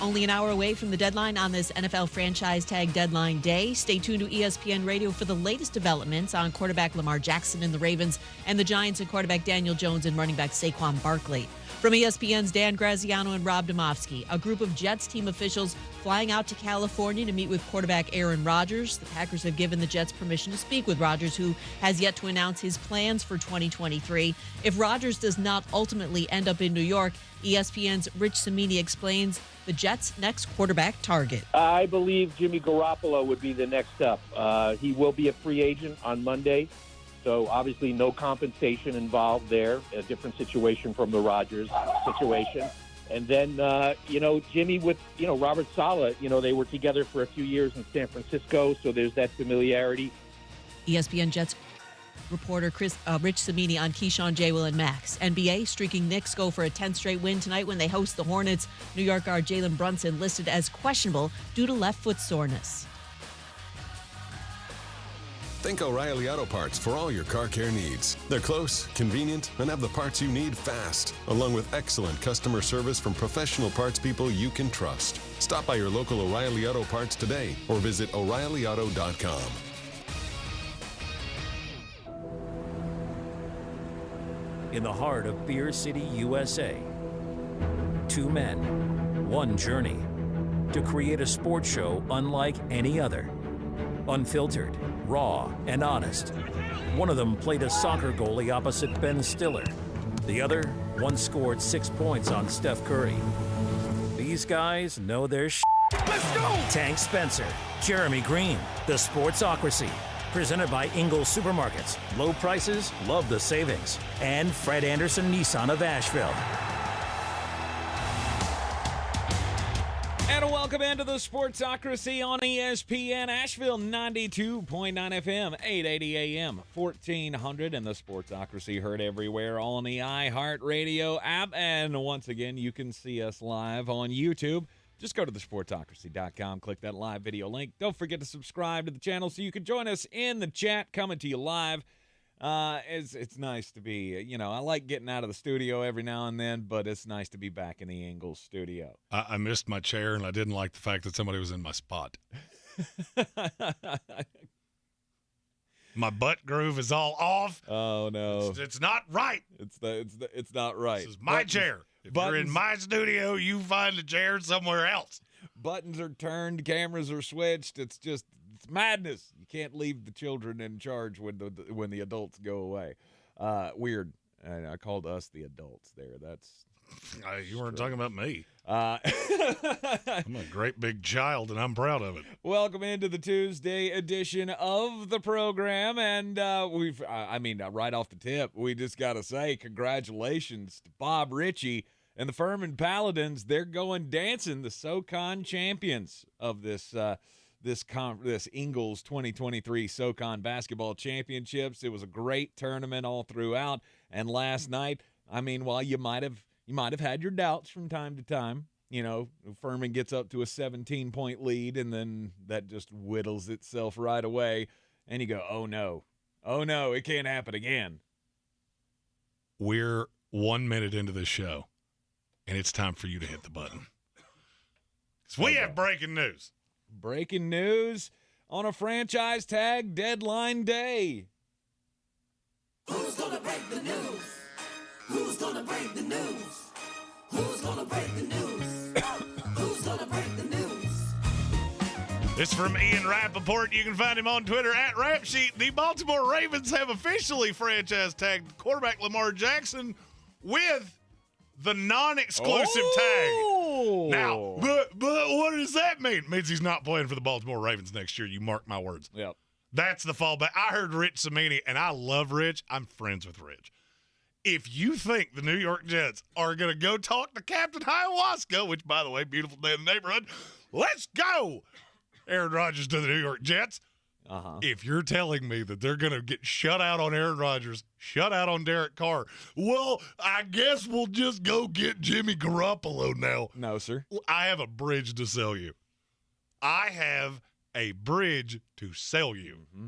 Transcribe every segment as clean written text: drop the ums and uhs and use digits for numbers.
Only an hour away from the deadline on this NFL franchise tag deadline day. Stay tuned to ESPN Radio for the latest developments on quarterback Lamar Jackson and the Ravens and the Giants and quarterback Daniel Jones and running back Saquon Barkley. From ESPN's Dan Graziano and Rob Domofsky, a group of Jets team officials flying out to California to meet with quarterback Aaron Rodgers. The Packers have given the Jets permission to speak with Rodgers, who has yet to announce his plans for 2023. If Rodgers does not ultimately end up in New York, ESPN's Rich Cimini explains the Jets' next quarterback target. I believe Jimmy Garoppolo would be the next up. He will be a free agent on Monday, so obviously no compensation involved there. A different situation from the Rodgers situation. And then, Jimmy with, Robert Saleh, they were together for a few years in San Francisco, so there's that familiarity. ESPN Jets reporter Rich Cimini on Keyshawn, J. Will, and Max. NBA streaking Knicks go for a 10th straight win tonight when they host the Hornets. New York guard Jalen Brunson listed as questionable due to left foot soreness. Think O'Reilly Auto Parts for all your car care needs. They're close, convenient, and have the parts you need fast, along with excellent customer service from professional parts people you can trust. Stop by your local O'Reilly Auto Parts today or visit O'ReillyAuto.com. In the heart of Beer City, USA, two men, one journey to create a sports show unlike any other. Unfiltered, raw, and honest. One of them played a soccer goalie opposite Ben Stiller. The other once scored 6 points on Steph Curry. These guys know their shit. Let's go! Tank Spencer, Jeremy Greene, The Sportsocracy. Presented by Ingles Supermarkets. Low prices, love the savings. And Fred Anderson Nissan of Asheville. And welcome into the Sportsocracy on ESPN Asheville 92.9 FM, 880 AM, 1400, and the Sportsocracy heard everywhere on the iHeartRadio app. And once again, you can see us live on YouTube. Just go to thesportsocracy.com, click that live video link. Don't forget to subscribe to the channel so you can join us in the chat, coming to you live. It's nice to be, I like getting out of the studio every now and then, but it's nice to be back in the Ingles studio. I missed my chair, and I didn't like the fact that somebody was in my spot. My butt groove is all off. Oh no, it's not right. It's not right. This is my chair. If you're in my studio, you find a chair somewhere else. Buttons are turned, cameras are switched. It's madness. You can't leave the children in charge when the adults go away. Weird. I called us the adults there. That's you weren't talking about me. I'm a great big child, and I'm proud of it. Welcome into the Tuesday edition of the program, and right off the tip, we just got to say congratulations to Bob Ritchie and the Furman Paladins. They're going dancing, the SoCon champions of this Ingles 2023 SoCon basketball championships. It was a great tournament all throughout, and last night, while you might have had your doubts from time to time. Furman gets up to a 17-point lead, and then that just whittles itself right away, and you go, oh no, it can't happen again. We're 1 minute into this show, and it's time for you to hit the button. So we have breaking news. Breaking news on a franchise tag deadline day. Who's gonna break the news? Who's gonna break the news? Who's gonna break the news? Who's gonna break the news? This is from Ian Rappaport. You can find him on Twitter at Rapsheet. The Baltimore Ravens have officially franchise tagged quarterback Lamar Jackson with the non-exclusive tag. Now, but what does that mean? It means he's not playing for the Baltimore Ravens next year. You mark my words. Yep. That's the fallback. I heard Rich Cimini, and I love Rich. I'm friends with Rich. If you think the New York Jets are going to go talk to Captain Ayahuasca, which, by the way, beautiful day in the neighborhood, let's go, Aaron Rodgers to the New York Jets. If you're telling me that they're going to get shut out on Aaron Rodgers, shut out on Derek Carr, well, I guess we'll just go get Jimmy Garoppolo now. No, sir. I have a bridge to sell you. I have a bridge to sell you. Mm-hmm.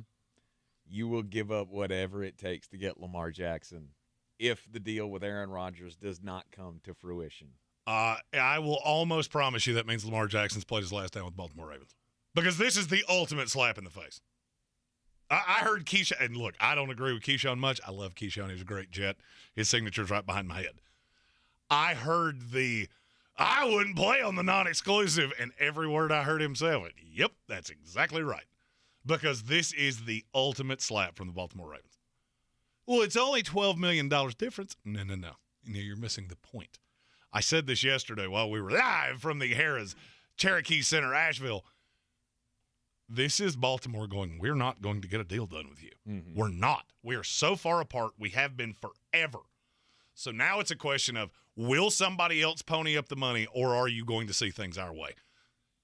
You will give up whatever it takes to get Lamar Jackson if the deal with Aaron Rodgers does not come to fruition. I will almost promise you that means Lamar Jackson's played his last down with the Baltimore Ravens. Because this is the ultimate slap in the face. I heard Keyshawn, and look, I don't agree with Keyshawn much. I love Keyshawn. He's a great Jet. His signature's right behind my head. I heard I wouldn't play on the non-exclusive, and every word I heard him say, I went, yep, that's exactly right. Because this is the ultimate slap from the Baltimore Ravens. Well, it's only $12 million difference. No. You're missing the point. I said this yesterday while we were live from the Harrah's Cherokee Center, Asheville. This is Baltimore going, we're not going to get a deal done with you. Mm-hmm. We're not. We are so far apart. We have been forever. So now it's a question of, will somebody else pony up the money, or are you going to see things our way?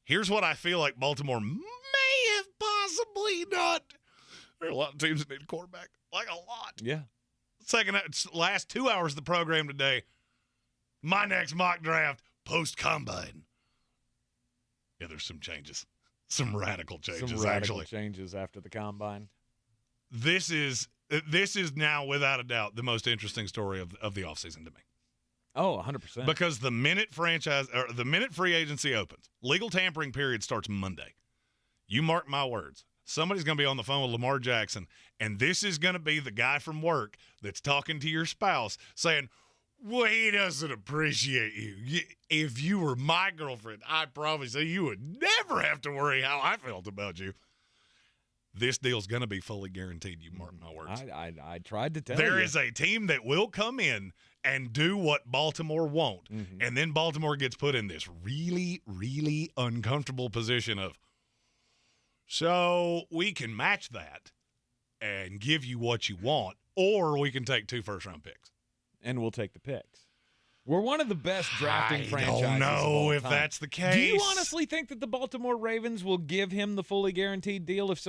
Here's what I feel like Baltimore may have possibly not. There are a lot of teams that need a quarterback. Like a lot. Yeah. Last 2 hours of the program today, my next mock draft, post-combine. Yeah, there's some changes. Some radical changes, changes after the combine. This is now, without a doubt, the most interesting story of the offseason to me. Oh, 100%. Because the minute free agency opens, legal tampering period starts Monday. You mark my words. Somebody's going to be on the phone with Lamar Jackson, and this is going to be the guy from work that's talking to your spouse saying, well, he doesn't appreciate you. If you were my girlfriend, I promise you would never have to worry how I felt about you. This deal's going to be fully guaranteed, you mark my words. I tried to tell you. There is a team that will come in and do what Baltimore won't, and then Baltimore gets put in this really, really uncomfortable position of, so we can match that and give you what you want, or we can take 2 first-round picks. And we'll take the picks. We're one of the best drafting franchises. I don't know if time. that's the case. Do you honestly think that the Baltimore Ravens will give him the fully guaranteed deal if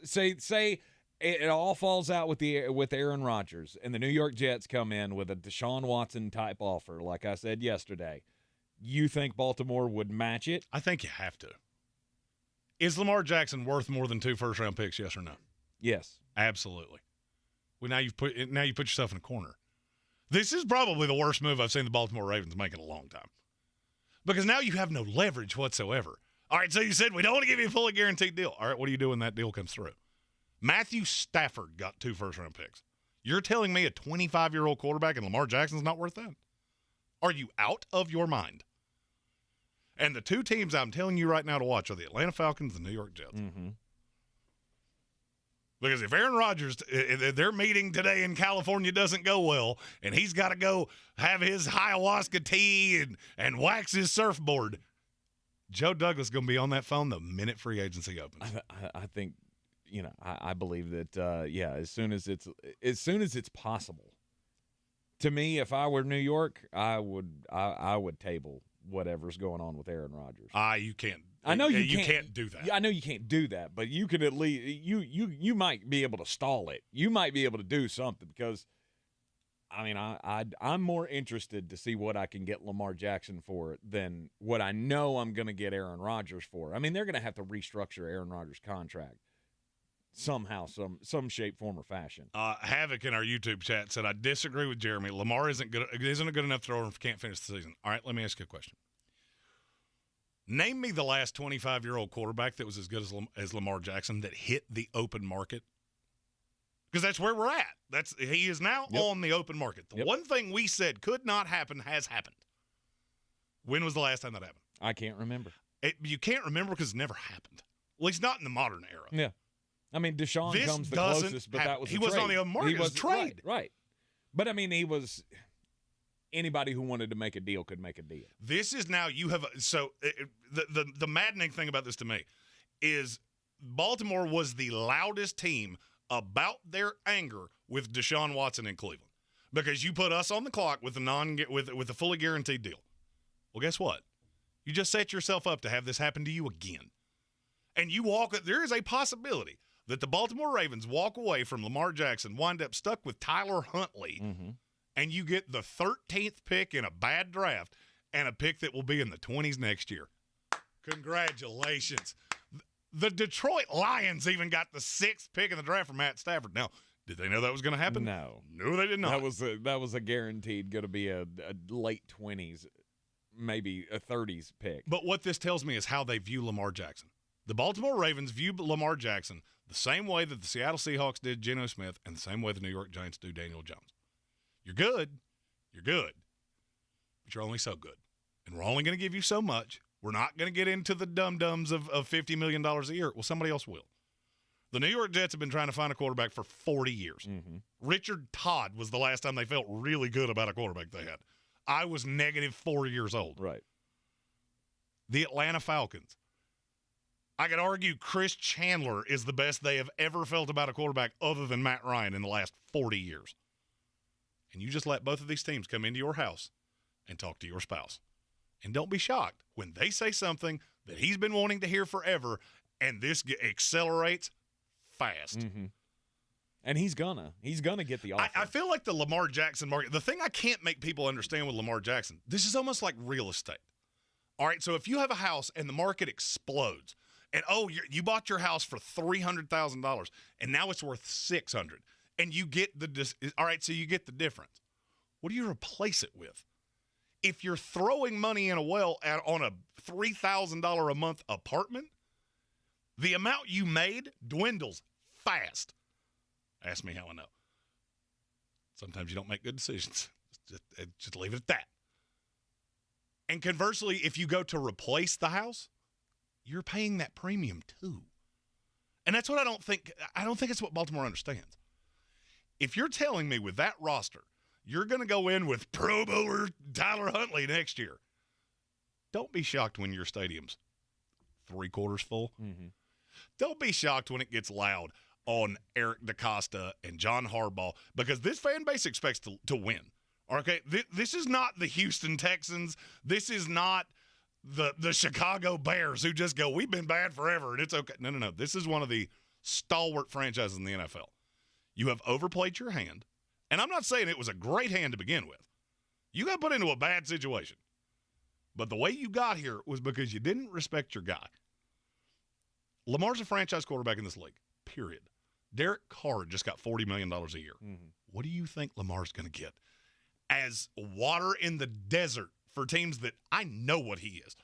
say it all falls out with Aaron Rodgers and the New York Jets come in with a Deshaun Watson type offer, like I said yesterday? You think Baltimore would match it? I think you have to. Is Lamar Jackson worth more than 2 first-round picks, yes or no? Yes. Absolutely. Well, now you put yourself in a corner. This is probably the worst move I've seen the Baltimore Ravens make in a long time. Because now you have no leverage whatsoever. All right, so you said we don't want to give you a fully guaranteed deal. All right, what do you do when that deal comes through? Matthew Stafford got 2 first-round picks. You're telling me a 25-year-old quarterback and Lamar Jackson's not worth that? Are you out of your mind? And the 2 teams I'm telling you right now to watch are the Atlanta Falcons and the New York Jets. Mm-hmm. Because if Aaron Rodgers, their meeting today in California doesn't go well, and he's got to go have his ayahuasca tea and wax his surfboard, Joe Douglas is going to be on that phone the minute free agency opens. I think, I believe that, as soon as it's possible. To me, if I were New York, I would table whatever's going on with Aaron Rodgers. You can't. I know you can't do that. Yeah, I know you can't do that, but you could at least you might be able to stall it. You might be able to do something because, I'm more interested to see what I can get Lamar Jackson for than what I know I'm going to get Aaron Rodgers for. I mean, they're going to have to restructure Aaron Rodgers' contract somehow, some shape, form, or fashion. Havoc in our YouTube chat said, I disagree with Jeremy. Lamar isn't a good enough thrower and can't finish the season. All right, let me ask you a question. Name me the last 25-year-old quarterback that was as good as Lamar Jackson that hit the open market. Because that's where we're at. He is now on the open market. The one thing we said could not happen has happened. When was the last time that happened? I can't remember. You can't remember because it never happened. At least not in the modern era. Yeah. I mean, Deshaun comes the closest, but that was he wasn't on the open market. It was a trade. Right. But, he was – anybody who wanted to make a deal could make a deal. This is now you have – so the maddening thing about this to me is Baltimore was the loudest team about their anger with Deshaun Watson in Cleveland because you put us on the clock with a fully guaranteed deal. Well, guess what? You just set yourself up to have this happen to you again. And there is a possibility that the Baltimore Ravens walk away from Lamar Jackson, wind up stuck with Tyler Huntley, and you get the 13th pick in a bad draft and a pick that will be in the 20s next year. Congratulations. The Detroit Lions even got the 6th pick in the draft from Matt Stafford. Now, did they know that was going to happen? No. No, they did not. That was a guaranteed going to be a late 20s maybe a 30s pick. But what this tells me is how they view Lamar Jackson. The Baltimore Ravens view Lamar Jackson the same way that the Seattle Seahawks did Geno Smith and the same way the New York Giants do Daniel Jones. You're good, but you're only so good. And we're only going to give you so much. We're not going to get into the dum-dums of $50 million a year. Well, somebody else will. The New York Jets have been trying to find a quarterback for 40 years. Mm-hmm. Richard Todd was the last time they felt really good about a quarterback they had. I was negative 4 years old. Right. The Atlanta Falcons. I could argue Chris Chandler is the best they have ever felt about a quarterback other than Matt Ryan in the last 40 years. And you just let both of these teams come into your house and talk to your spouse. And don't be shocked when they say something that he's been wanting to hear forever, and this accelerates fast. Mm-hmm. And he's gonna get the offer. I feel like the Lamar Jackson market, the thing I can't make people understand with Lamar Jackson, this is almost like real estate. All right, so if you have a house and the market explodes, and you bought your house for $300,000, and now it's worth $600,000, and you get so you get the difference. What do you replace it with? If you're throwing money in a well on a $3,000 a month apartment, the amount you made dwindles fast. Ask me how I know. Sometimes you don't make good decisions. Just leave it at that. And conversely, if you go to replace the house, you're paying that premium too. And that's what I don't think it's what Baltimore understands. If you're telling me with that roster, you're going to go in with Pro Bowler Tyler Huntley next year, don't be shocked when your stadium's 3/4 full. Mm-hmm. Don't be shocked when it gets loud on Eric DeCosta and John Harbaugh, because this fan base expects to win. Okay, this is not the Houston Texans. This is not the Chicago Bears who just go, we've been bad forever and it's okay. No. This is one of the stalwart franchises in the NFL. You have overplayed your hand, and I'm not saying it was a great hand to begin with. You got put into a bad situation. But the way you got here was because you didn't respect your guy. Lamar's a franchise quarterback in this league, period. Derek Carr just got $40 million a year. Mm-hmm. What do you think Lamar's going to get? As water in the desert for teams that I know what he is.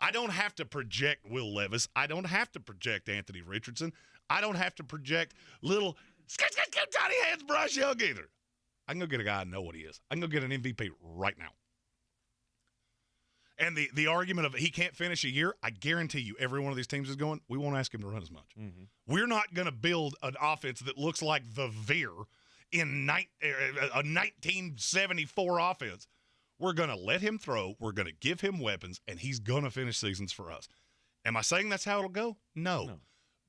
I don't have to project Will Levis. I don't have to project Anthony Richardson. I don't have to project little tiny hands Bryce Young either. I can go get a guy I know what he is. I can go get an MVP right now. And the argument of he can't finish a year, I guarantee you every one of these teams is going, we won't ask him to run as much. Mm-hmm. We're not going to build an offense that looks like the Veer in a 1974 offense. We're going to let him throw. We're going to give him weapons, and he's going to finish seasons for us. Am I saying that's how it'll go? No.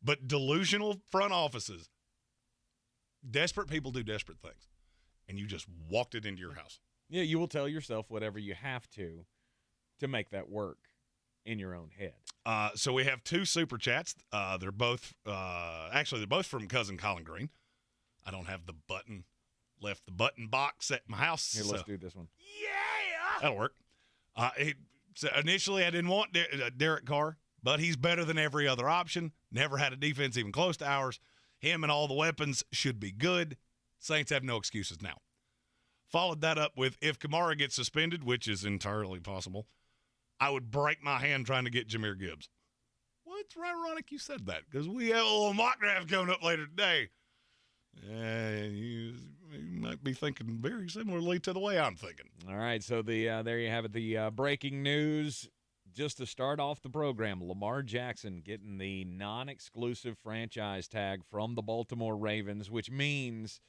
But delusional front offices, desperate people do desperate things, and you just walked it into your house. Yeah, you will tell yourself whatever you have to make that work in your own head. So we have two super chats. They're both from cousin Colin Greene. I don't have the button. Left the button box at my house. Here, let's do this one. Yeah! That'll work. So initially, I didn't want Derek Carr, but he's better than every other option. Never had a defense even close to ours. Him and all the weapons should be good. Saints have no excuses now. Followed that up with, if Kamara gets suspended, which is entirely possible, I would break my hand trying to get Jahmyr Gibbs. Well, it's ironic you said that, because we have a little mock draft coming up later today. You might be thinking very similarly to the way I'm thinking. All right, so there you have it, the breaking news. Just to start off the program, Lamar Jackson getting the non-exclusive franchise tag from the Baltimore Ravens, which means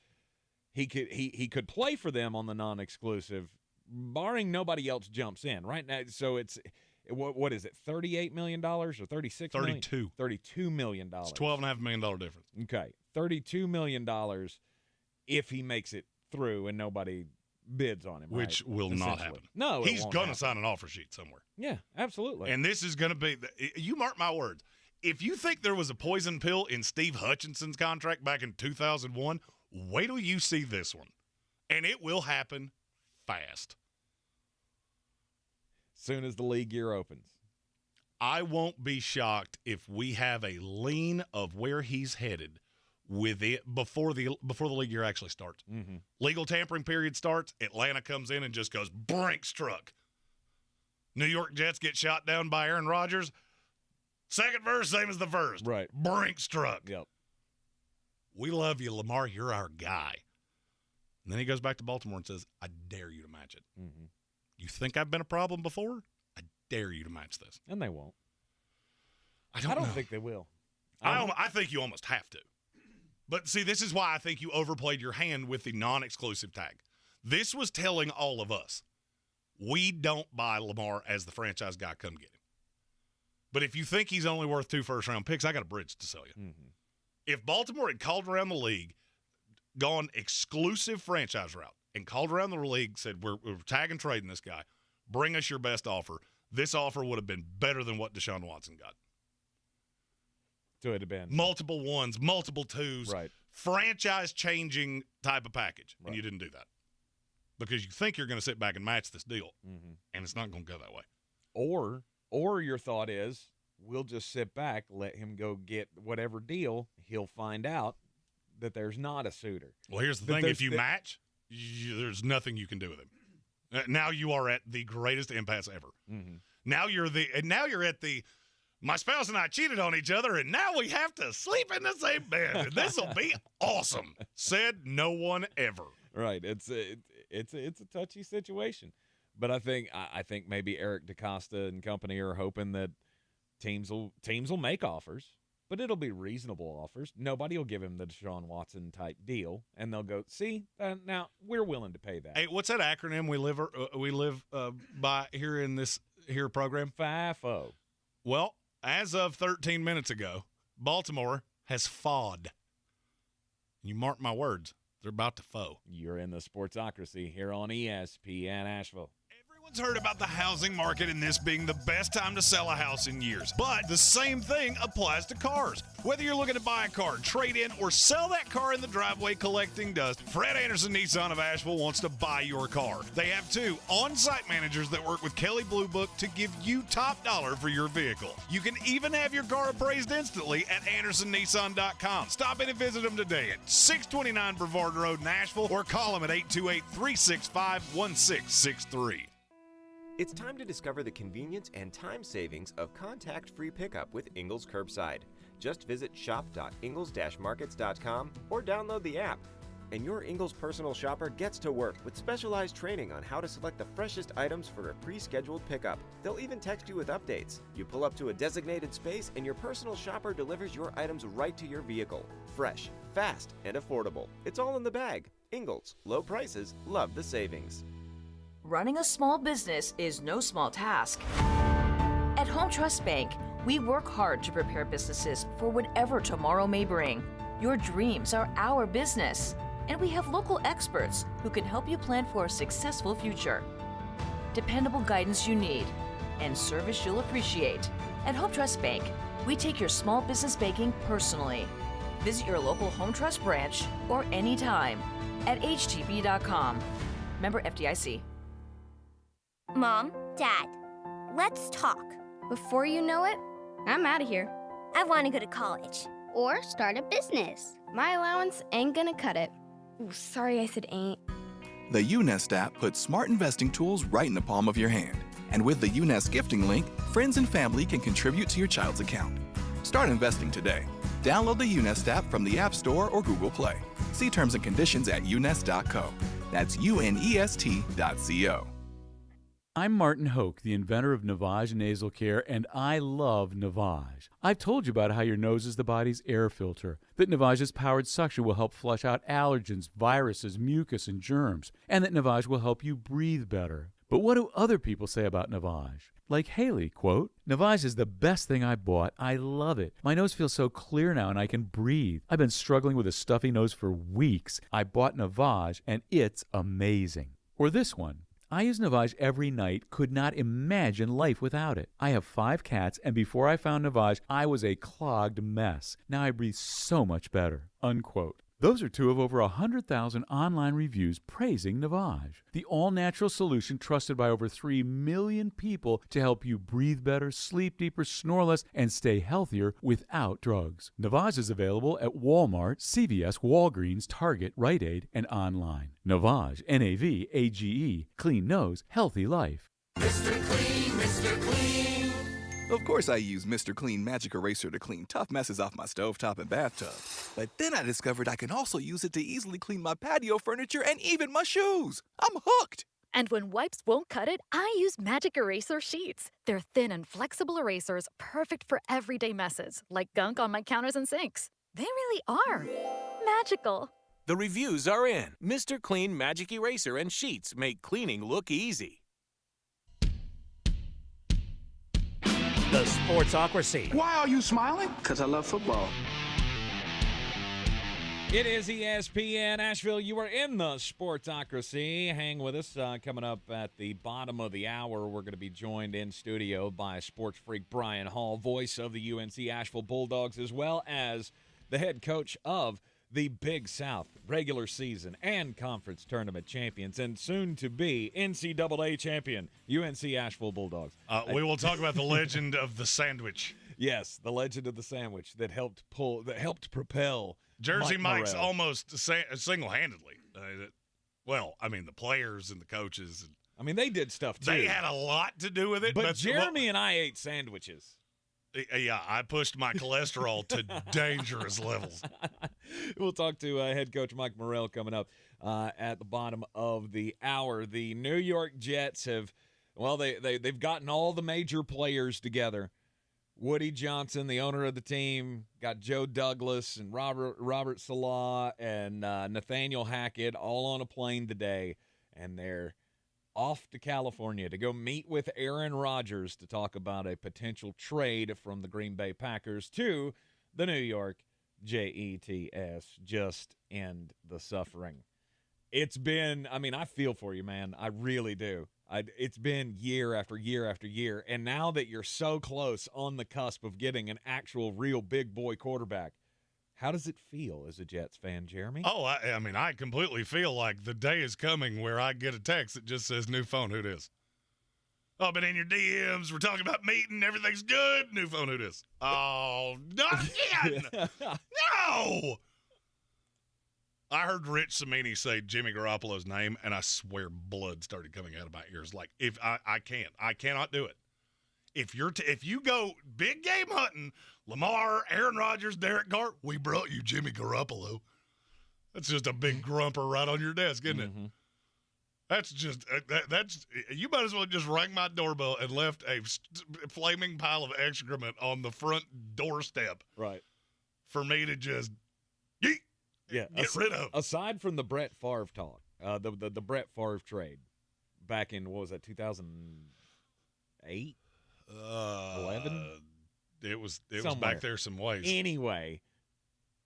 he could play for them on the non-exclusive, barring nobody else jumps in right now. So it's what is it, $38 million or $36 million? $32 million. It's $12.5 million difference. Okay, $32 million if he makes it through and nobody bids on him. Which will not happen. No, he's going to sign an offer sheet somewhere. Yeah, absolutely. And this is going to be – you mark my words. If you think there was a poison pill in Steve Hutchinson's contract back in 2001, wait till you see this one. And it will happen fast. Soon as the league year opens. I won't be shocked if we have a lean of where he's headed with it before the league year actually starts. Mm-hmm. Legal tampering period starts. Atlanta comes in and just goes Brinks truck. New York Jets get shot down by Aaron Rodgers. Second verse, same as the first. Right. Brink struck. Yep. We love you, Lamar. You're our guy. And then he goes back to Baltimore and says, I dare you to match it. Mm-hmm. You think I've been a problem before? I dare you to match this. And they won't. I don't know. think they will. I think you almost have to. But see, this is why I think you overplayed your hand with the non-exclusive tag. This was telling all of us, we don't buy Lamar as the franchise guy. Come get him. But if you think he's only worth 2 first-round picks, I got a bridge to sell you. Mm-hmm. If Baltimore had called around the league, gone exclusive franchise route, and called around the league, said, we're tag and trading this guy, bring us your best offer, this offer would have been better than what Deshaun Watson got. So it'd have been Multiple ones, multiple twos, right. Franchise-changing type of package, Right. and you didn't do that. Because you think you're going to sit back and match this deal, Mm-hmm. and it's not going to go that way. Or your thought is, we'll just sit back, let him go get whatever deal. He'll find out that there's not a suitor. Well, here's the thing. If you match, there's nothing you can do with him. Now you are at the greatest impasse ever. Mm-hmm. Now you're at the, my spouse and I cheated on each other, and now we have to sleep in the same bed. This will be awesome. Said no one ever. Right. It's a touchy situation. But I think maybe Eric DeCosta and company are hoping that teams will make offers, but it'll be reasonable offers. Nobody will give him the Deshaun Watson type deal, and they'll go, see, now we're willing to pay that. Hey, what's that acronym we live by here in this here program? FIFO. Well, as of 13 minutes ago, Baltimore has FOD. You mark my words, they're about to foe. You're in the Sportsocracy here on ESPN Asheville. Everyone's heard about the housing market and this being the best time to sell a house in years. But the same thing applies to cars. Whether you're looking to buy a car, trade in, or sell that car in the driveway collecting dust, Fred Anderson Nissan of Asheville wants to buy your car. They have 2 on-site managers that work with Kelly Blue Book to give you top dollar for your vehicle. You can even have your car appraised instantly at AndersonNissan.com. Stop in and visit them today at 629 Brevard Road in Asheville or call them at 828-365-1663. It's time to discover the convenience and time savings of contact-free pickup with Ingles Curbside. Just visit shop.ingles-markets.com or download the app. And your Ingles personal shopper gets to work with specialized training on how to select the freshest items for a pre-scheduled pickup. They'll even text you with updates. You pull up to a designated space and your personal shopper delivers your items right to your vehicle. Fresh, fast, and affordable. It's all in the bag. Ingles. Low prices. Love the savings. Running a small business is no small task. At Home Trust Bank, we work hard to prepare businesses for whatever tomorrow may bring. Your dreams are our business, and we have local experts who can help you plan for a successful future. Dependable guidance you need, and service you'll appreciate. At Home Trust Bank, we take your small business banking personally. Visit your local Home Trust branch or anytime at htb.com. Member FDIC. Mom, Dad, let's talk. Before you know it, I'm out of here. I want to go to college. Or start a business. My allowance ain't gonna cut it. Ooh, sorry I said ain't. The UNest app puts smart investing tools right in the palm of your hand. And with the UNest gifting link, friends and family can contribute to your child's account. Start investing today. Download the UNest app from the App Store or Google Play. See terms and conditions at unest.co. That's unest.co. I'm Martin Hoke, the inventor of Navage Nasal Care, and I love Navage. I've told you about how your nose is the body's air filter, that Navage's powered suction will help flush out allergens, viruses, mucus, and germs, and that Navage will help you breathe better. But what do other people say about Navage? Like Haley, quote, "Navage is the best thing I bought. I love it. My nose feels so clear now and I can breathe. I've been struggling with a stuffy nose for weeks. I bought Navage and it's amazing." Or this one, "I use Navage every night, could not imagine life without it. I have 5 cats, and before I found Navage, I was a clogged mess. Now I breathe so much better." Unquote. Those are 2 of over 100,000 online reviews praising Navage, the all-natural solution trusted by over 3 million people to help you breathe better, sleep deeper, snore less, and stay healthier without drugs. Navage is available at Walmart, CVS, Walgreens, Target, Rite Aid, and online. Navage, Navage, clean nose, healthy life. Mr. Clean, Mr. Clean. Of course I use Mr. Clean Magic Eraser to clean tough messes off my stovetop and bathtub. But then I discovered I can also use it to easily clean my patio furniture and even my shoes. I'm hooked. And when wipes won't cut it, I use Magic Eraser Sheets. They're thin and flexible erasers, perfect for everyday messes, like gunk on my counters and sinks. They really are magical. The reviews are in. Mr. Clean Magic Eraser and Sheets make cleaning look easy. The Sportsocracy. Why are you smiling? Because I love football. It is ESPN Asheville. You are in the Sportsocracy. Hang with us. Coming up at the bottom of the hour, we're going to be joined in studio by sports freak Brian Hall, voice of the UNC Asheville Bulldogs, as well as the head coach of the Big South regular season and conference tournament champions, and soon to be NCAA champion UNC Asheville Bulldogs. We will talk about the legend of the sandwich. Yes, the legend of the sandwich that helped propel Jersey Mike's Morrell. almost single-handedly. The players and the coaches. They did stuff too. They had a lot to do with it. But Jeremy and I ate sandwiches. Yeah, I pushed my cholesterol to dangerous levels. We'll talk to head coach Mike Morrell coming up at the bottom of the hour. The New York Jets they've gotten all the major players together. Woody Johnson, the owner of the team, got Joe Douglas and Robert Salah and Nathaniel Hackett all on a plane today, and they're off to California to go meet with Aaron Rodgers to talk about a potential trade from the Green Bay Packers to the New York Jets. Just end the suffering. It's been, I feel for you, man. I really do. It's been year after year after year, and now that you're so close on the cusp of getting an actual real big boy quarterback, how does it feel as a Jets fan, Jeremy? Oh, I completely feel like the day is coming where I get a text that just says, new phone, who it is? Oh, but in your DMs, we're talking about meeting, everything's good, new phone, who it is? Oh, not again! No! I heard Rich Samini say Jimmy Garoppolo's name, and I swear blood started coming out of my ears. Like, if I cannot do it. If you go big game hunting, Lamar, Aaron Rodgers, Derek Carr, we brought you Jimmy Garoppolo. That's just a big grumper right on your desk, isn't it? That's just you might as well just rang my doorbell and left a flaming pile of excrement on the front doorstep, right? For me to just get rid of. Aside from the Brett Favre talk, the Brett Favre trade back in, what was that, 2008? 11? It was back there some ways. Anyway,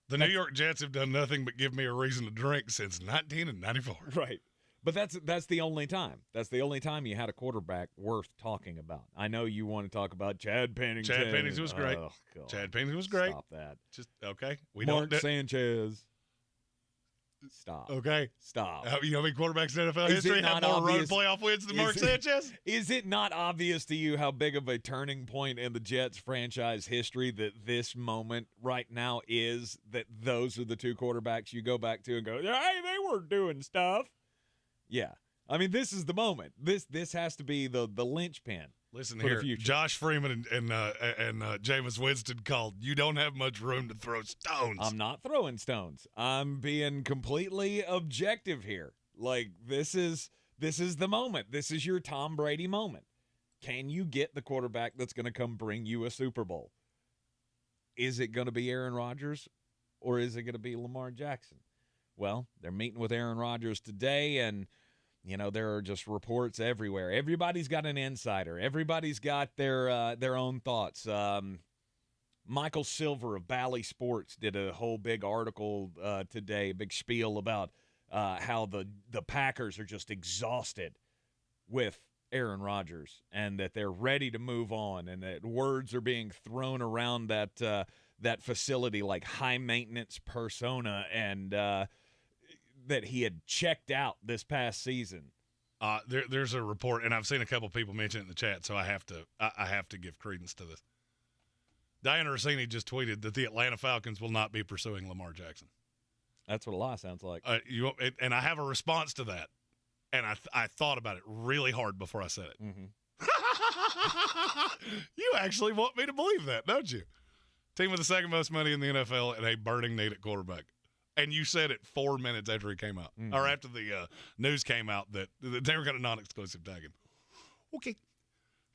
the New York Jets have done nothing but give me a reason to drink since 1994. Right. But that's the only time. That's the only time you had a quarterback worth talking about. I know you want to talk about Chad Pennington. Chad Pennington was great. Oh, God. Chad Pennington was great. Stop that. Just okay. Mark Sanchez. Stop. Okay. Stop. You know how many quarterbacks in NFL history have more road playoff wins than Mark Sanchez? Is it not obvious to you how big of a turning point in the Jets franchise history that this moment right now is, that those are the two quarterbacks you go back to and go, hey, they were doing stuff? Yeah. This is the moment. This has to be the linchpin. Listen here, Josh Freeman and Jameis Winston called. You don't have much room to throw stones. I'm not throwing stones. I'm being completely objective here. Like, this is the moment. This is your Tom Brady moment. Can you get the quarterback that's going to come bring you a Super Bowl? Is it going to be Aaron Rodgers, or is it going to be Lamar Jackson? Well, they're meeting with Aaron Rodgers today, and there are just reports everywhere. Everybody's got an insider. Everybody's got their own thoughts. Michael Silver of Bally Sports did a whole big article today, big spiel about how the Packers are just exhausted with Aaron Rodgers and that they're ready to move on, and that words are being thrown around that facility like high maintenance persona, and that he had checked out this past season. There's a report, and I've seen a couple people mention it in the chat, so I have to give credence to this. Diana Rossini just tweeted that the Atlanta Falcons will not be pursuing Lamar Jackson. That's what a lie sounds like. And I have a response to that. And I thought about it really hard before I said it. Mm-hmm. You actually want me to believe that, don't you? Team with the second most money in the NFL and a burning need at quarterback. And you said it 4 minutes after he came out, or after the news came out that they were going to non-exclusive tag him. Okay.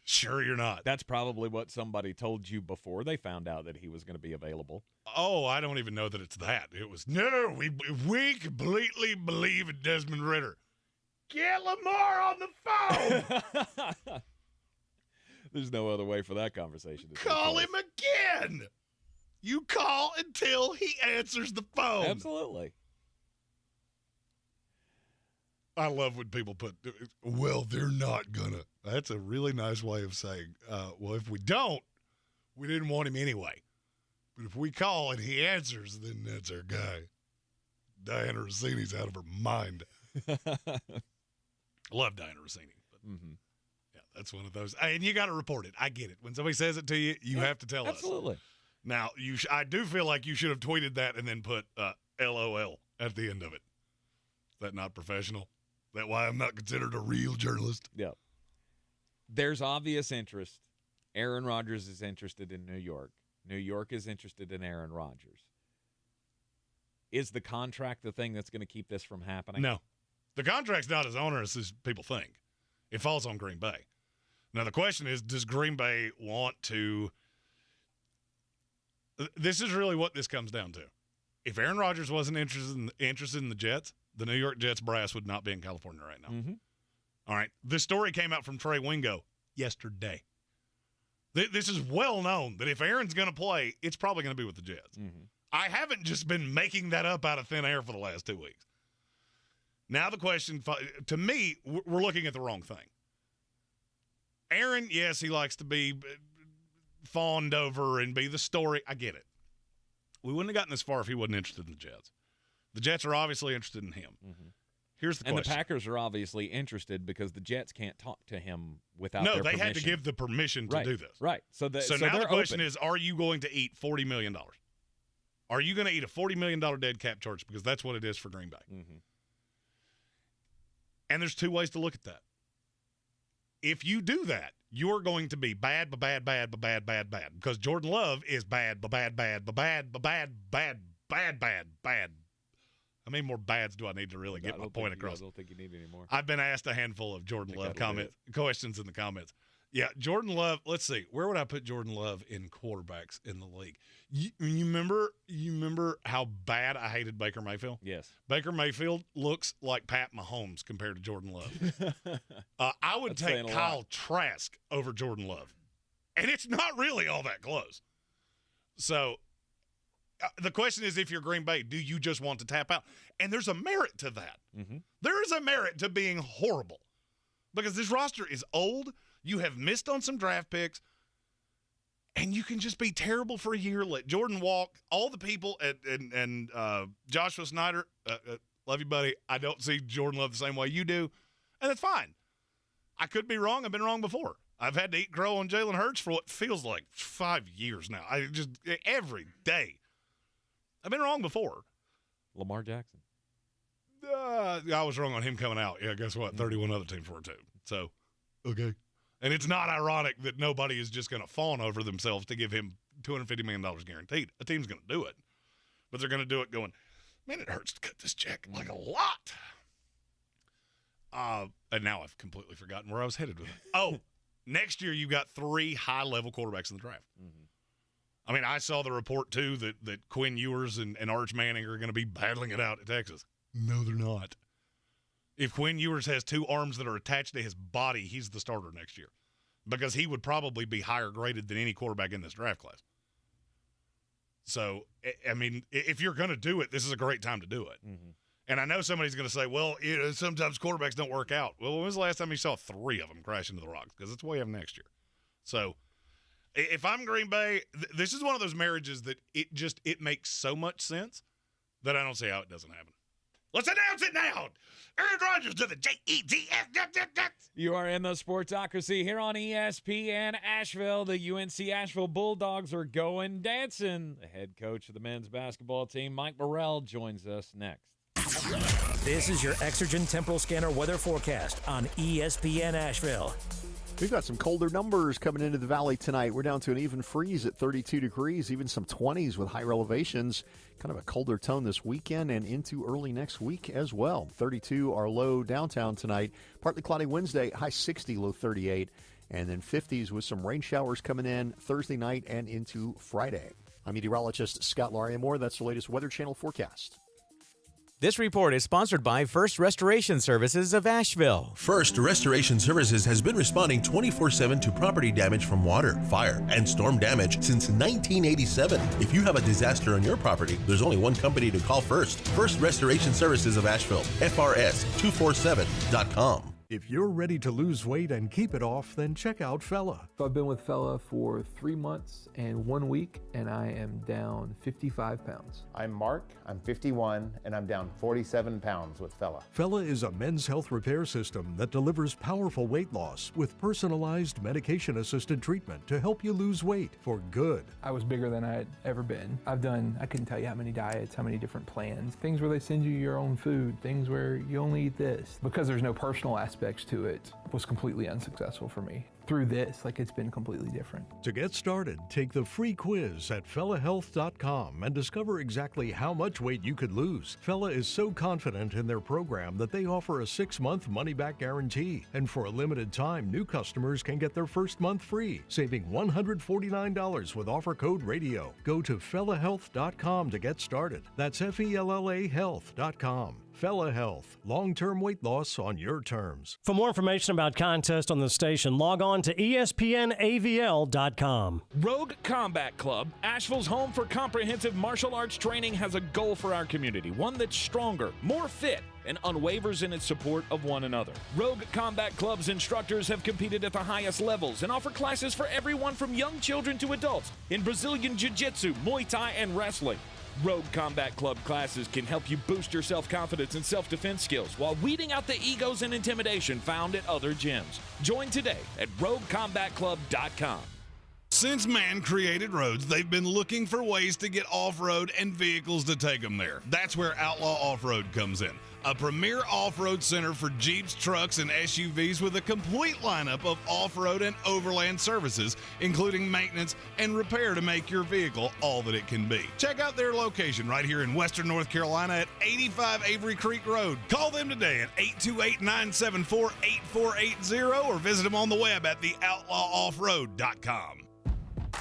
Sure you're not. That's probably what somebody told you before they found out that he was going to be available. Oh, I don't even know that it's that. It was, no, we completely believe in Desmond Ridder. Get Lamar on the phone. There's no other way for that conversation to call him again. You call until he answers the phone. Absolutely. I love when people put, well, they're not gonna. That's a really nice way of saying, well, if we don't, we didn't want him anyway. But if we call and he answers, then that's our guy. Diana Rossini's out of her mind. I love Diana Rossini. But yeah, that's one of those. And you got to report it. I get it. When somebody says it to you, you have to tell us. Absolutely. Now, I do feel like you should have tweeted that and then put LOL at the end of it. Is that not professional? Is that why I'm not considered a real journalist? Yeah. There's obvious interest. Aaron Rodgers is interested in New York. New York is interested in Aaron Rodgers. Is the contract the thing that's going to keep this from happening? No. The contract's not as onerous as people think. It falls on Green Bay. Now, the question is, does Green Bay want to – this is really what this comes down to. If Aaron Rodgers wasn't interested in the Jets, the New York Jets brass would not be in California right now. Mm-hmm. All right. This story came out from Trey Wingo yesterday. This is well known that if Aaron's going to play, it's probably going to be with the Jets. Mm-hmm. I haven't just been making that up out of thin air for the last 2 weeks. Now the question, to me, we're looking at the wrong thing. Aaron, yes, he likes to be fawned over and be the story. I get it. We wouldn't have gotten this far if he wasn't interested in the Jets. The Jets are obviously interested in him. Mm-hmm. Here's the question. And the Packers are obviously interested because the Jets can't talk to him without their permission. No, they had to give the permission to do this. Right. So now the question is, are you going to eat $40 million? Are you going to eat a $40 million dead cap charge? Because that's what it is for Green Bay. Mm-hmm. And there's two ways to look at that. If you do that, you're going to be bad. Because Jordan Love is bad. How many more bads do I need to really get my point across? I don't think you need any more. I've been asked a handful of Jordan Love questions in the comments. Yeah, Jordan Love, let's see. Where would I put Jordan Love in quarterbacks in the league? You remember how bad I hated Baker Mayfield? Yes. Baker Mayfield looks like Pat Mahomes compared to Jordan Love. I would take Kyle Trask over Jordan Love. And it's not really all that close. So the question is, if you're Green Bay, do you just want to tap out? And there's a merit to that. Mm-hmm. There is a merit to being horrible because this roster is old. You have missed on some draft picks, and you can just be terrible for a year. Let Jordan walk. All the people and Joshua Snyder, love you, buddy. I don't see Jordan Love the same way you do, and that's fine. I could be wrong. I've been wrong before. I've had to eat crow on Jalen Hurts for what feels like 5 years now. Every day. I've been wrong before. Lamar Jackson. I was wrong on him coming out. Yeah, guess what? 31 other teams were too. So, okay. And it's not ironic that nobody is just going to fawn over themselves to give him $250 million guaranteed. A team's going to do it. But they're going to do it going, man, it hurts to cut this check like a lot. And now I've completely forgotten where I was headed with it. Oh, next year you got 3 high-level quarterbacks in the draft. Mm-hmm. I mean, I saw the report, too, that Quinn Ewers and Arch Manning are going to be battling it out at Texas. No, they're not. If Quinn Ewers has 2 arms that are attached to his body, he's the starter next year because he would probably be higher graded than any quarterback in this draft class. So, I mean, if you're going to do it, this is a great time to do it. Mm-hmm. And I know somebody's going to say, well, sometimes quarterbacks don't work out. Well, when was the last time you saw 3 of them crash into the rocks? Because that's what we have next year. So, if I'm Green Bay, this is one of those marriages that it makes so much sense that I don't see how it doesn't happen. Let's announce it now. Aaron Rodgers to the Jets. You are in the Sportsocracy here on ESPN Asheville. The UNC Asheville Bulldogs are going dancing. The head coach of the men's basketball team, Mike Morrell, joins us next. This is your Exergen Temporal Scanner weather forecast on ESPN Asheville. We've got some colder numbers coming into the valley tonight. We're down to an even freeze at 32 degrees, even some 20s with higher elevations. Kind of a colder tone this weekend and into early next week as well. 32 our low downtown tonight. Partly cloudy Wednesday, high 60, low 38. And then 50s with some rain showers coming in Thursday night and into Friday. I'm meteorologist Scott Lariamore. That's the latest Weather Channel forecast. This report is sponsored by First Restoration Services of Asheville. First Restoration Services has been responding 24/7 to property damage from water, fire, and storm damage since 1987. If you have a disaster on your property, there's only one company to call first. First Restoration Services of Asheville, FRS247.com. If you're ready to lose weight and keep it off, then check out Fella. So I've been with Fella for 3 months and 1 week, and I am down 55 pounds. I'm Mark, I'm 51, and I'm down 47 pounds with Fella. Fella is a men's health repair system that delivers powerful weight loss with personalized medication-assisted treatment to help you lose weight for good. I was bigger than I had ever been. I couldn't tell you how many diets, how many different plans, things where they send you your own food, things where you only eat this. Because there's no personal aspects to it, was completely unsuccessful for me. Through this, it's been completely different. To get started, take the free quiz at fellahealth.com and discover exactly how much weight you could lose. Fella is so confident in their program that they offer a 6-month money-back guarantee. And for a limited time, new customers can get their first month free, saving $149 with offer code RADIO. Go to fellahealth.com to get started. That's FELLA health.com. Fella Health, long-term weight loss on your terms. For more information about contests on the station, log on to espnavl.com. Rogue Combat Club, Asheville's home for comprehensive martial arts training, has a goal for our community, one that's stronger, more fit, and unwavers in its support of one another. Rogue Combat Club's instructors have competed at the highest levels and offer classes for everyone from young children to adults in Brazilian Jiu-Jitsu, Muay Thai, and wrestling. Rogue Combat Club classes can help you boost your self-confidence and self-defense skills while weeding out the egos and intimidation found at other gyms. Join today at roguecombatclub.com. Since man created roads, they've been looking for ways to get off-road and vehicles to take them there. That's where Outlaw Off-Road comes in. A premier off-road center for Jeeps, trucks, and SUVs with a complete lineup of off-road and overland services, including maintenance and repair to make your vehicle all that it can be. Check out their location right here in Western North Carolina at 85 Avery Creek Road. Call them today at 828-974-8480 or visit them on the web at theoutlawoffroad.com.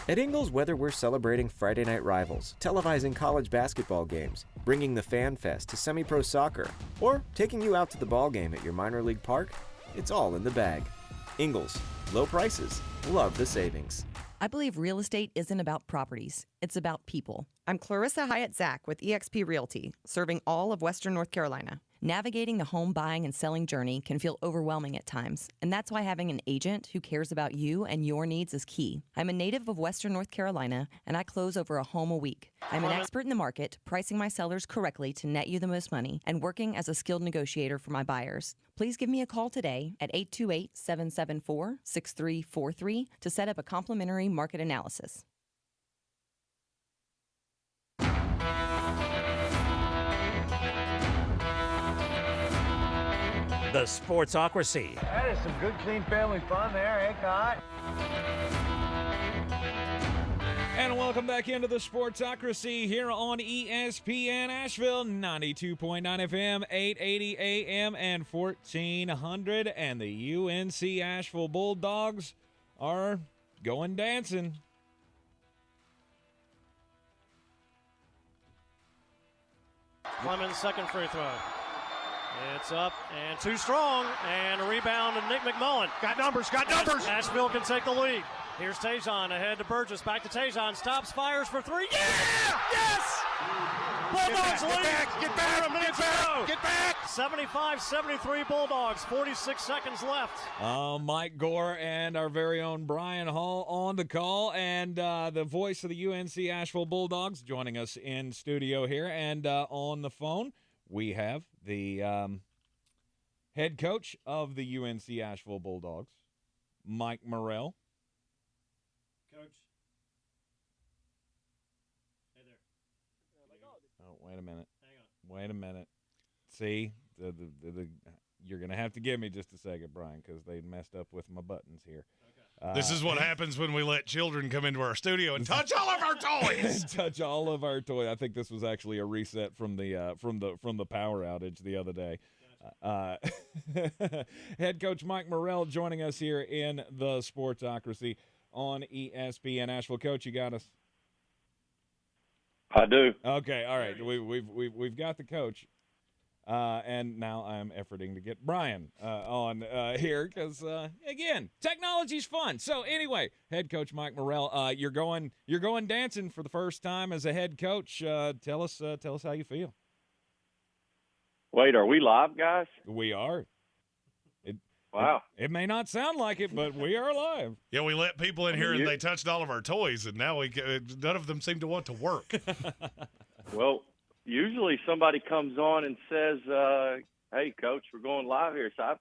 At Ingles Weather, we're celebrating Friday night rivals, televising college basketball games, bringing the Fan Fest to semi-pro soccer, or taking you out to the ball game at your minor league park. It's all in the bag. Ingles, low prices, love the savings. I believe real estate isn't about properties, it's about people. I'm Clarissa Hyatt-Zach with eXp Realty, serving all of Western North Carolina. Navigating the home buying and selling journey can feel overwhelming at times, and that's why having an agent who cares about you and your needs is key. I'm a native of Western North Carolina, and I close over a home a week. I'm an expert in the market, pricing my sellers correctly to net you the most money, and working as a skilled negotiator for my buyers. Please give me a call today at 828-774-6343 to set up a complimentary market analysis. The Sportsocracy. That is some good, clean family fun there, eh, Cott? And welcome back into the Sportsocracy here on ESPN Asheville, 92.9 FM, 880 AM, and 1400. And the UNC Asheville Bulldogs are going dancing. Clemens' second free throw. It's up and too strong, and a rebound to Nick McMullen. Got numbers, got numbers. Asheville can take the lead. Here's Tajon ahead to Burgess. Back to Tajon. Stops, fires for three. Yeah! Yes! Bulldogs lead. Get back. 75-73 Bulldogs. 46 seconds left. Mike Gore and our very own Brian Hall on the call, and the voice of the UNC Asheville Bulldogs joining us in studio here, and on the phone we have the head coach of the UNC Asheville Bulldogs, Mike Morrell. Coach. Hey there. Oh, wait a minute. Hang on. Wait a minute. see, you're going to have to give me just a second, Brian, because they messed up with my buttons here. This is what happens when we let children come into our studio and touch all of our toys. Touch all of our toys. I think this was actually a reset from the power outage the other day. Head coach Mike Morrell joining us here in the Sportsocracy on ESPN Asheville. Coach, you got us? I do. Okay, all right. We've got the coach. And now I'm efforting to get Brian on here because, again, technology's fun. So anyway, head coach Mike Morrell, you're going dancing for the first time as a head coach. Tell us how you feel. Wait, are we live, guys? We are. Wow. It may not sound like it, but we are live. Yeah, we let people in here and they touched all of our toys, and now none of them seem to want to work. Well, usually somebody comes on and says, hey, Coach, we're going live here. So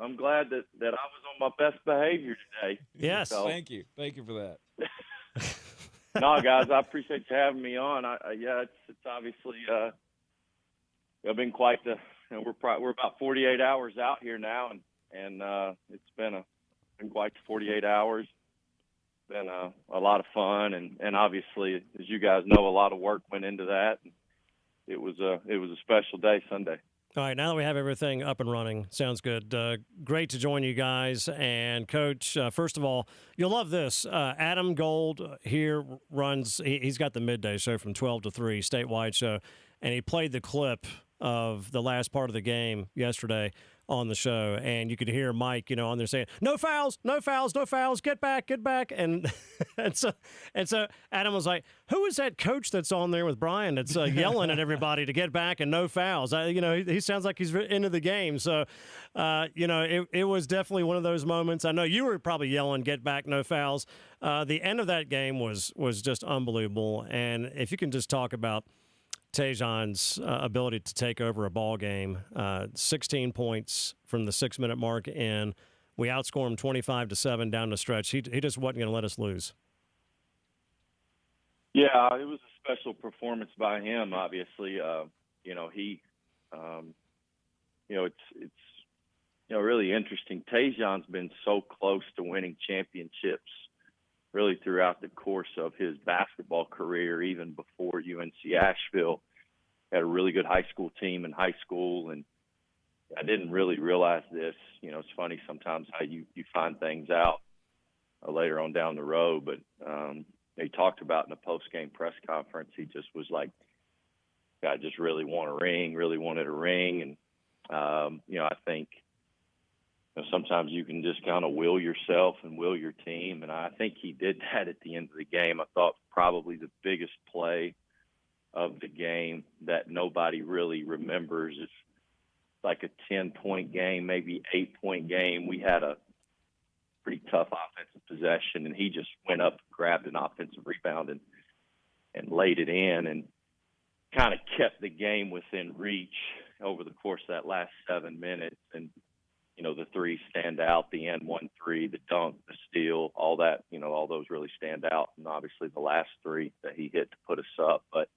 I'm glad that I was on my best behavior today. Yes. So, Thank you for that. No, guys, I appreciate you having me on. It's obviously I've been quite the we're about 48 hours out here now, and it's been quite 48 hours. Been a lot of fun, and obviously, as you guys know, a lot of work went into that. It was a special day Sunday. All right, now that we have everything up and running, sounds good. Great to join you guys. And, Coach, first of all, you'll love this. Adam Gold here runs – he's got the midday show from 12 to 3, statewide show, and he played the clip of the last part of the game yesterday on the show, and you could hear Mike, on there saying, no fouls, get back. And and so Adam was like, who is that coach that's on there with Brian that's yelling at everybody to get back and no fouls? He sounds like he's into the game. So, it was definitely one of those moments. I know you were probably yelling, get back, no fouls. The end of that game was just unbelievable. And if you can just talk about Tajon's ability to take over a ball game, 16 points from the 6-minute mark in. We outscored him 25-7 down the stretch. He just wasn't going to let us lose. Yeah, it was a special performance by him. Obviously, it's really interesting. Tajon's been so close to winning championships really throughout the course of his basketball career, even before UNC Asheville. Had a really good high school team in high school, and I didn't really realize this. It's funny sometimes how you find things out later on down the road, but he talked about in the post-game press conference, he just was like, I just really wanted a ring. And, I think sometimes you can just kind of will yourself and will your team. And I think he did that at the end of the game. I thought probably the biggest play of the game that nobody really remembers is like a 10-point game, maybe 8-point game. We had a pretty tough offensive possession, and he just went up, grabbed an offensive rebound and laid it in and kind of kept the game within reach over the course of that last 7 minutes. And the threes stand out, the N1 3, the dunk, the steal, all that, all those really stand out. And obviously the last three that he hit to put us up. But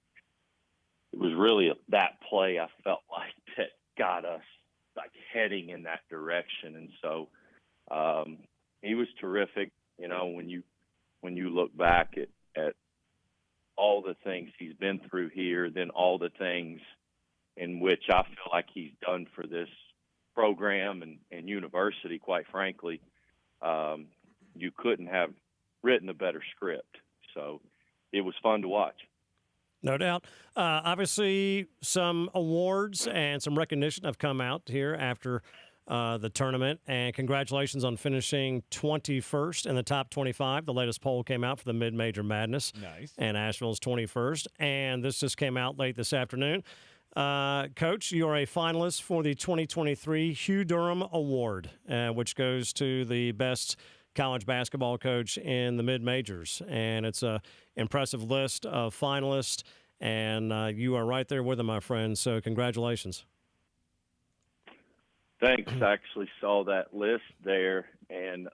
it was really that play I felt like that got us like heading in that direction. And so he was terrific. When you look back at all the things he's been through here, then all the things in which I feel like he's done for this program and university, quite frankly, you couldn't have written a better script. So it was fun to watch. No doubt. Obviously, some awards and some recognition have come out here after the tournament, and congratulations on finishing 21st in the top 25. The latest poll came out for the Mid-Major Madness. Nice. And Asheville's 21st, and this just came out late this afternoon. Coach, you are a finalist for the 2023 Hugh Durham Award, which goes to the best college basketball coach in the mid-majors. And it's a impressive list of finalists, and you are right there with them, my friend. So congratulations. Thanks. I actually saw that list there, and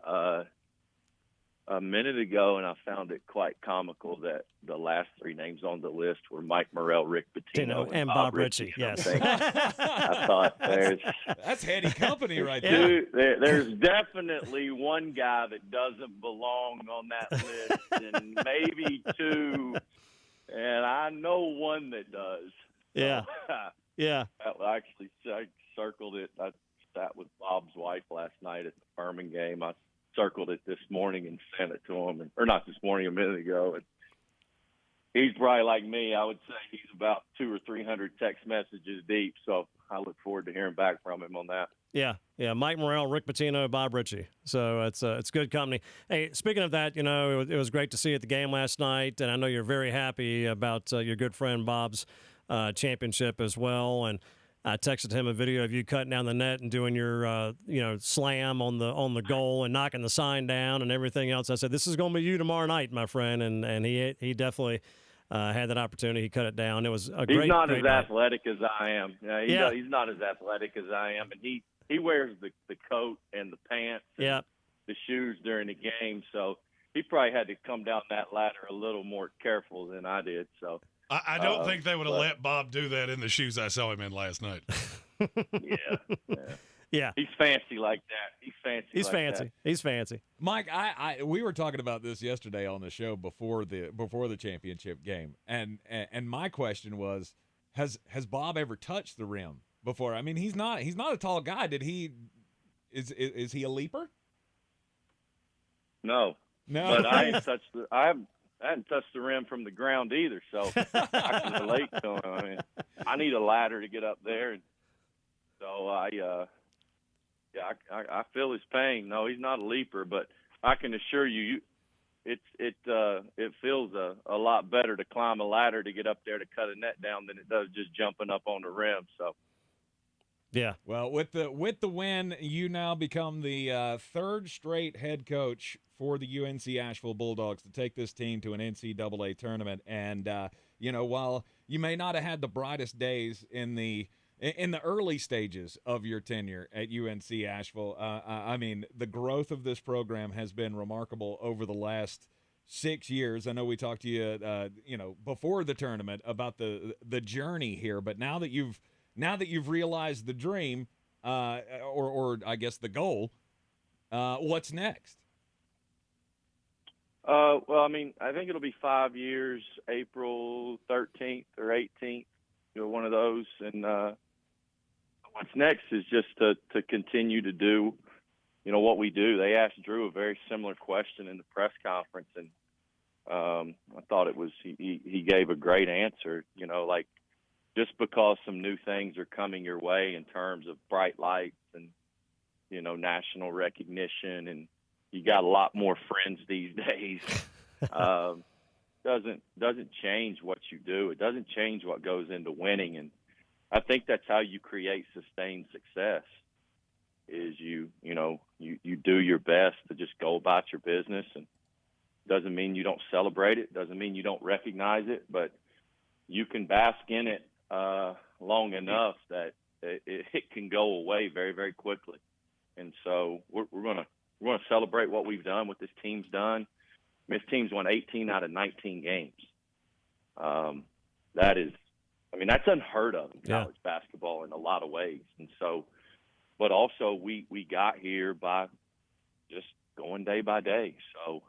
a minute ago, and I found it quite comical that the last three names on the list were Mike Morrell, Rick Pitino, and Bob Ritchie. I'm Yes. thinking, I thought that's heady company right there. There's definitely one guy that doesn't belong on that list, and maybe two, and I know one that does. Yeah. Yeah. Actually, I circled it. I sat with Bob's wife last night at the Furman game. I circled it this morning and sent it to him, or not this morning, a minute ago. And he's probably like me. I would say he's about 200 or 300 text messages deep. So I look forward to hearing back from him on that. Yeah. Mike Morrell, Rick Pitino, Bob Ritchie. So it's good company. Hey, speaking of that, it was great to see you at the game last night, and I know you're very happy about your good friend Bob's championship as well. And I texted him a video of you cutting down the net and doing your, slam on the goal and knocking the sign down and everything else. I said, "This is going to be you tomorrow night, my friend," and he definitely had that opportunity. He cut it down. It was a great. He's not great as night. athletic as I am. He's not as athletic as I am, and he wears the coat and the pants, and the shoes during the game. So he probably had to come down that ladder a little more careful than I did. So. I don't think they would have let Bob do that in the shoes I saw him in last night. Yeah. He's fancy like that. He's fancy. Mike, we were talking about this yesterday on the show before the championship game, and my question was, has Bob ever touched the rim before? I mean, he's not a tall guy. Is he a leaper? No. But I hadn't touched the rim from the ground either, so I can relate to him. I mean, I need a ladder to get up there, and so I feel his pain. No, he's not a leaper, but I can assure you, it feels a lot better to climb a ladder to get up there to cut a net down than it does just jumping up on the rim. So. Yeah. Well, with the win, you now become the third straight head coach for the UNC Asheville Bulldogs to take this team to an NCAA tournament. And while you may not have had the brightest days in the early stages of your tenure at UNC Asheville, I mean, the growth of this program has been remarkable over the last 6 years. I know we talked to you, before the tournament about the journey here, but now that you've realized the dream, or I guess the goal, what's next? Well, I mean, I think it'll be 5 years, April 13th or 18th, one of those. And what's next is just to continue to do, what we do. They asked Drew a very similar question in the press conference, and I thought he gave a great answer. Just because some new things are coming your way in terms of bright lights and, national recognition, and you got a lot more friends these days, doesn't change what you do. It doesn't change what goes into winning. And I think that's how you create sustained success is you do your best to just go about your business. And doesn't mean you don't celebrate it. Doesn't mean you don't recognize it, but you can bask in it long enough that it can go away very, very quickly. And so we're going to celebrate what we've done, what this team's done. This team's won 18 out of 19 games. That's unheard of in college basketball in a lot of ways. And so, but also we got here by just going day by day. So,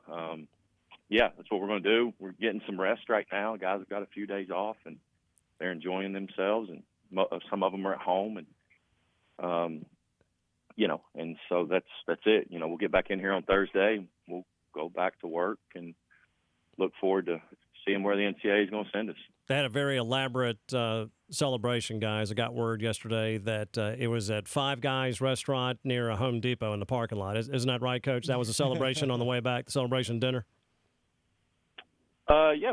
that's what we're going to do. We're getting some rest right now. Guys have got a few days off, and they're enjoying themselves, and some of them are at home, and and so that's it. We'll get back in here on Thursday. We'll go back to work and look forward to seeing where the NCAA is going to send us. They had a very elaborate celebration, guys. I got word yesterday that it was at Five Guys restaurant near a Home Depot in the parking lot. Isn't that right, Coach? That was a celebration on the way back, the celebration dinner?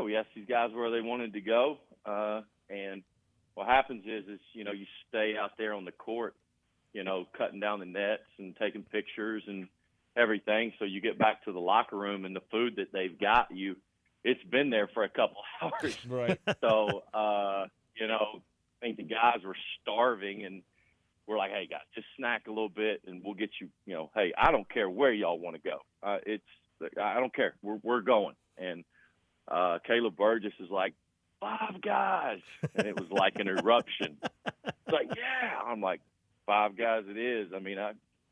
We asked these guys where they wanted to go. And what happens is you stay out there on the court, cutting down the nets and taking pictures and everything. So you get back to the locker room, and the food that they've got you, it's been there for a couple hours. Right. So, I think the guys were starving, and we're like, hey, guys, just snack a little bit, and we'll get you, hey, I don't care where y'all want to go. I don't care. We're going. And Caleb Burgess is like, 5 guys. And it was like an eruption. It's like, yeah. I'm like, 5 guys it is. I mean,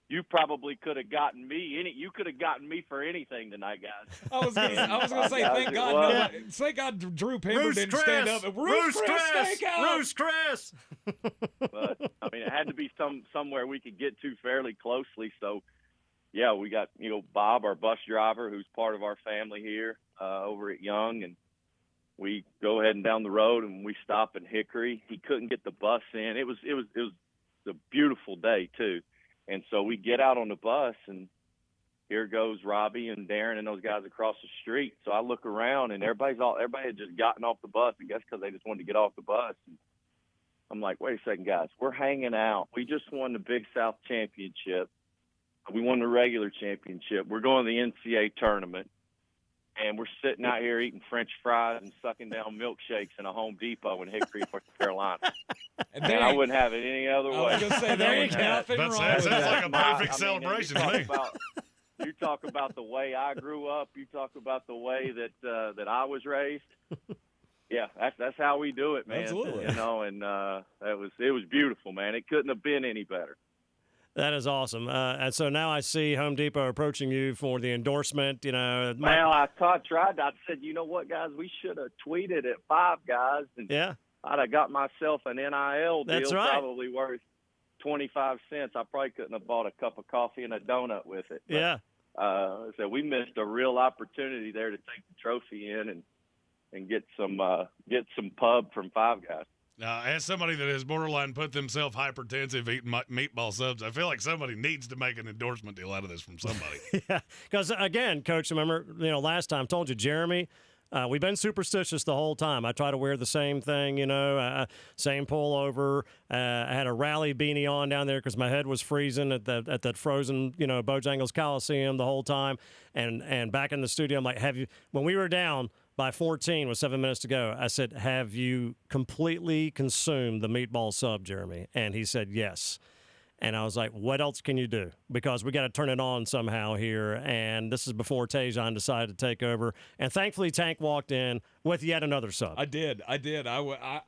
you probably could have gotten me. You could have gotten me for anything tonight, guys. I was gonna say, thank God Drew Pember didn't stand up. Roost Chris. But I mean, it had to be somewhere we could get to fairly closely. So, yeah, we got Bob, our bus driver, who's part of our family here over at Young, and we go ahead and down the road and we stop in Hickory. He couldn't get the bus in. It was a beautiful day too. And so we get out on the bus, and here goes Robbie and Darren and those guys across the street. So I look around, and everybody had just gotten off the bus, I guess because they just wanted to get off the bus. And I'm like, wait a second, guys. We're hanging out. We just won the Big South Championship. We won the regular championship. We're going to the NCAA tournament, and we're sitting out here eating French fries and sucking down milkshakes in a Home Depot in Hickory, North Carolina. And I wouldn't have it any other way. I was going to say, there ain't nothing wrong with that. Sounds like a perfect celebration to me. You talk about the way I grew up. You talk about the way that I was raised. Yeah, that's how we do it, man. Absolutely. And it was beautiful, man. It couldn't have been any better. That is awesome. And so now I see Home Depot approaching you for the endorsement. Well, I tried. I said, you know what, guys, we should have tweeted at 5 guys. And yeah. I'd have got myself an NIL deal, That's right. probably worth 25 cents. I probably couldn't have bought a cup of coffee and a donut with it. But, yeah. So we missed a real opportunity there to take the trophy in and get some pub from 5 guys. As somebody that has borderline put themselves hypertensive eating meatball subs, I feel like somebody needs to make an endorsement deal out of this from somebody. Yeah, because again, Coach, remember, last time I told you, Jeremy, we've been superstitious the whole time. I try to wear the same thing, same pullover. I had a rally beanie on down there because my head was freezing at that frozen, Bojangles Coliseum the whole time. And back in the studio, I'm like, when we were down by 14 with 7 minutes to go, I said, have you completely consumed the meatball sub, Jeremy? And he said, yes. And I was like, what else can you do? Because we got to turn it on somehow here. And this is before Tajon decided to take over. And thankfully, Tank walked in with yet another sub. I did. I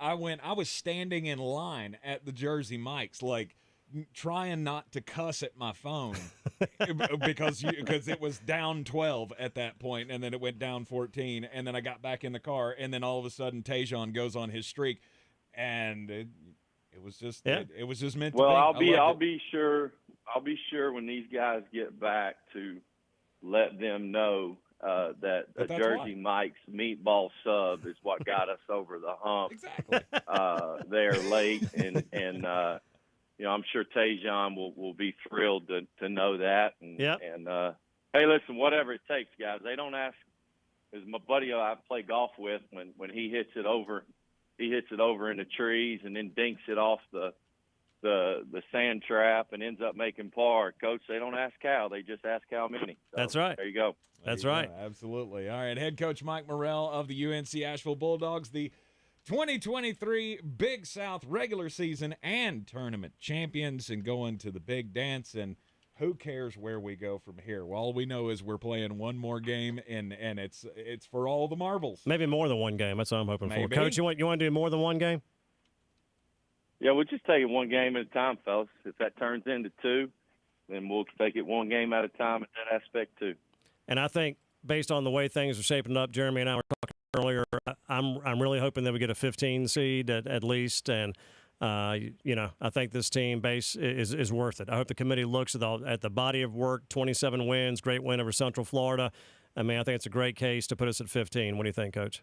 was standing in line at the Jersey Mike's, like, trying not to cuss at my phone because it was down 12 at that point, and then it went down 14, and then I got back in the car, and then all of a sudden Tajon goes on his streak, and it was just it was just meant to be. Well, I'll be sure when these guys get back to let them know that the Jersey Mike's meatball sub is what got us over the hump. Exactly. There late, and I'm sure Tajon will be thrilled to know that. And hey, listen, whatever it takes, guys. They don't ask. As my buddy I play golf with, when he hits it over in the trees and then dinks it off the sand trap and ends up making par. Coach, they don't ask how. They just ask how many. So, that's right. There you go. That's right. Absolutely. All right, head coach Mike Morrell of the UNC Asheville Bulldogs, the 2023 Big South regular season and tournament champions, and going to the big dance. And who cares where we go from here? Well, all we know is we're playing one more game, and it's for all the marbles. Maybe more than one game. That's what I'm hoping Maybe. for. Coach, you want to do more than one game? Yeah, we'll just take it one game at a time, fellas. If that turns into 2, then we'll take it one game at a time in that aspect too. And I think based on the way things are shaping up, Jeremy and I were talking earlier, I'm really hoping that we get a 15 seed at least, and I think this team base is worth it. I hope the committee looks at the body of work. 27 wins, great win over Central Florida. I mean, I think it's a great case to put us at 15. What do you think, Coach?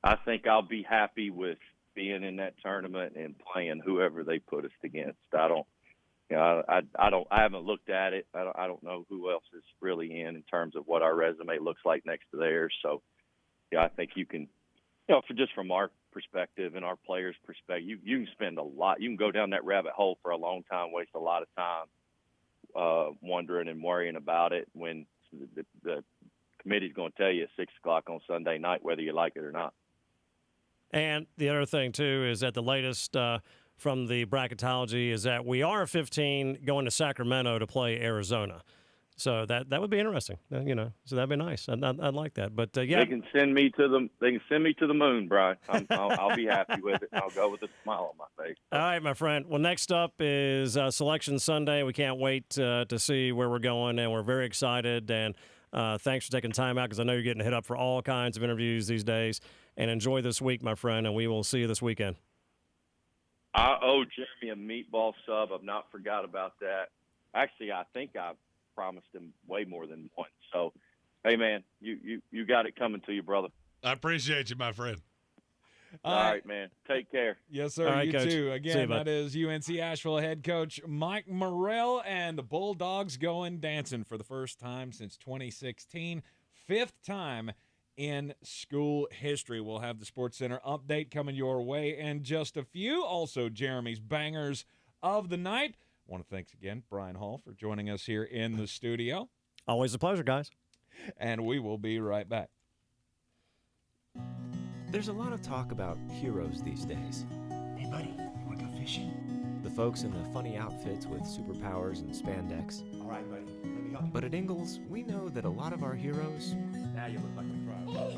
I think I'll be happy with being in that tournament and playing whoever they put us against. I haven't looked at it. I don't know who else is really in terms of what our resume looks like next to theirs. So, yeah, I think you can, from our perspective and our players' perspective, you can spend a lot. You can go down that rabbit hole for a long time, waste a lot of time wondering and worrying about it when the committee's going to tell you at 6 o'clock on Sunday night whether you like it or not. And the other thing, too, is that the latest from the bracketology is that we are 15 going to Sacramento to play Arizona. So that would be interesting, So that'd be nice. I'd like that. But yeah, They can send me to the moon, Brian. I'll be happy with it. I'll go with a smile on my face. All right, my friend. Well, next up is Selection Sunday. We can't wait to see where we're going, and we're very excited. And thanks for taking time out, because I know you're getting hit up for all kinds of interviews these days. And enjoy this week, my friend, and we will see you this weekend. I owe Jeremy a meatball sub. I've not forgot about that. Actually, I think I promised him way more than once. So, hey, man, you got it coming to you, brother. I appreciate you, my friend. All right, man. Take care. Yes, sir. All right, you Coach. too. See you, Again, bud. that is UNC Asheville head coach Mike Morrell, and the Bulldogs going dancing for the first time since 2016. Fifth time in school history. We'll have the Sports Center update coming your way in just a few. Also, Jeremy's bangers of the night. I want to thank again Brian Hall for joining us here in the studio. Always a pleasure, guys. And we will be right back. There's a lot of talk about heroes these days. Hey, buddy, you want to go fishing? The folks in the funny outfits with superpowers and spandex. All right, buddy, let me help you. But at Ingles, we know that a lot of our heroes Now you look like a pro.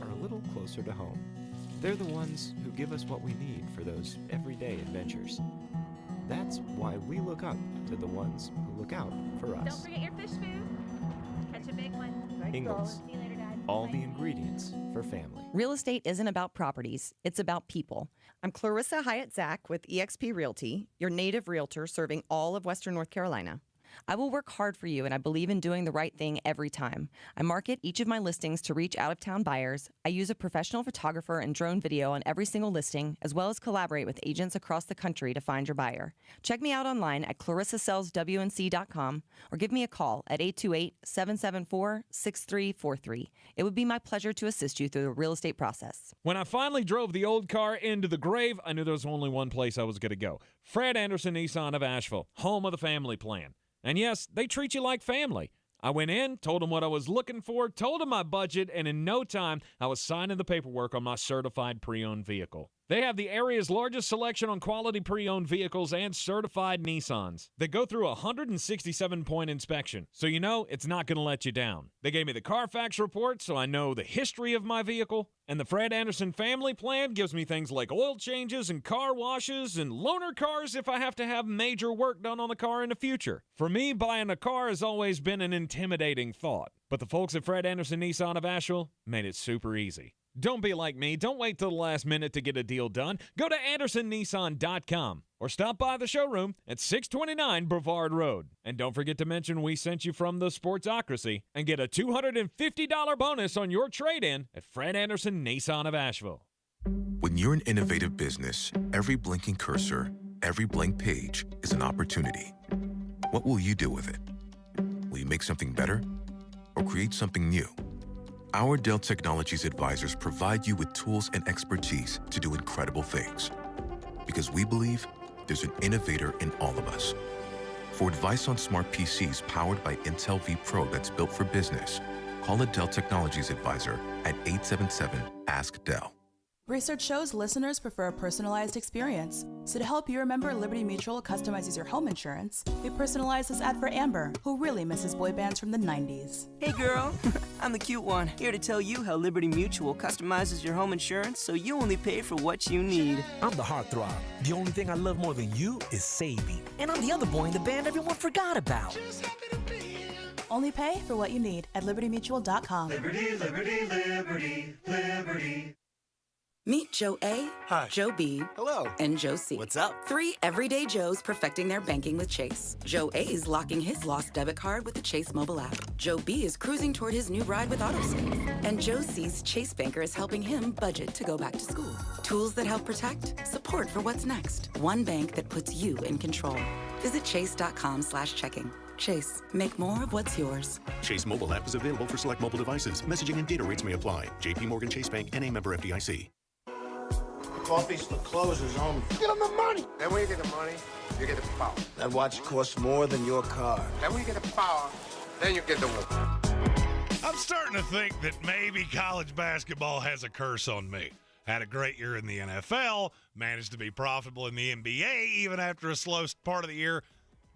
are a little closer to home. They're the ones who give us what we need for those everyday adventures. That's why we look up to the ones who look out for us. Don't forget your fish food. Catch a big one. Ingles. See you later, Dad. All the ingredients for family. Real estate isn't about properties, it's about people. I'm Clarissa Hyatt Zach with eXp Realty, your native realtor serving all of Western North Carolina. I will work hard for you, and I believe in doing the right thing every time. I market each of my listings to reach out-of-town buyers. I use a professional photographer and drone video on every single listing, as well as collaborate with agents across the country to find your buyer. Check me out online at clarissasellswnc.com or give me a call at 828-774-6343. It would be my pleasure to assist you through the real estate process. When I finally drove the old car into the grave, I knew there was only one place I was going to go. Fred Anderson Nissan of Asheville, home of the family plan. And yes, they treat you like family. I went in, told them what I was looking for, told them my budget, and in no time, I was signing the paperwork on my certified pre-owned vehicle. They have the area's largest selection on quality pre-owned vehicles and certified Nissans. They go through a 167-point inspection, so you know it's not going to let you down. They gave me the Carfax report, so I know the history of my vehicle. And the Fred Anderson family plan gives me things like oil changes and car washes and loaner cars if I have to have major work done on the car in the future. For me, buying a car has always been an intimidating thought. But the folks at Fred Anderson Nissan of Asheville made it super easy. Don't be like me. Don't wait till the last minute to get a deal done. Go to AndersonNissan.com or stop by the showroom at 629 Brevard Road. And don't forget to mention we sent you from the Sportsocracy and get a $250 bonus on your trade-in at Fred Anderson Nissan of Asheville. When you're an innovative business, every blinking cursor, every blank page is an opportunity. What will you do with it? Will you make something better or create something new? Our Dell Technologies advisors provide you with tools and expertise to do incredible things. Because we believe there's an innovator in all of us. For advice on smart PCs powered by Intel vPro that's built for business, call a Dell Technologies advisor at 877-ASK-DELL. Research shows listeners prefer a personalized experience. So to help you remember Liberty Mutual customizes your home insurance, we personalized this ad for Amber, who really misses boy bands from the 90s. Hey girl, I'm the cute one, here to tell you how Liberty Mutual customizes your home insurance so you only pay for what you need. I'm the heartthrob. The only thing I love more than you is saving. And I'm the other boy in the band everyone forgot about. Only pay for what you need at libertymutual.com. Liberty, liberty, liberty, liberty. Meet Joe A, Hi. Joe B, Hello. and Joe C. What's up? 3 everyday Joes perfecting their banking with Chase. Joe A is locking his lost debit card with the Chase mobile app. Joe B is cruising toward his new ride with AutoSave. And Joe C's Chase banker is helping him budget to go back to school. Tools that help protect, support for what's next. One bank that puts you in control. Visit chase.com/checking. Chase, make more of what's yours. Chase mobile app is available for select mobile devices. Messaging and data rates may apply. JP Morgan Chase Bank, N.A. member FDIC. Coffee's for closers only. Get them the money. Then when you get the money, you get the power. That watch costs more than your car. Then when you get the power, then you get the woman. I'm starting to think that maybe college basketball has a curse on me. Had a great year in the NFL, managed to be profitable in the NBA even after a slow part of the year.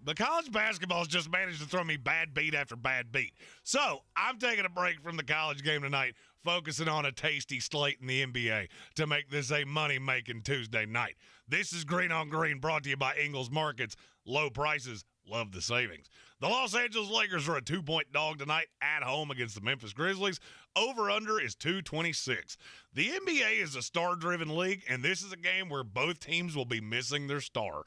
But college basketball's just managed to throw me bad beat after bad beat. So I'm taking a break from the college game tonight, focusing on a tasty slate in the NBA to make this a money-making Tuesday night. This is Green on Green, brought to you by Ingles Markets. Low prices, love the savings. The Los Angeles Lakers are a 2-point dog tonight at home against the Memphis Grizzlies. Over-under is 226. The NBA is a star-driven league, and this is a game where both teams will be missing their star.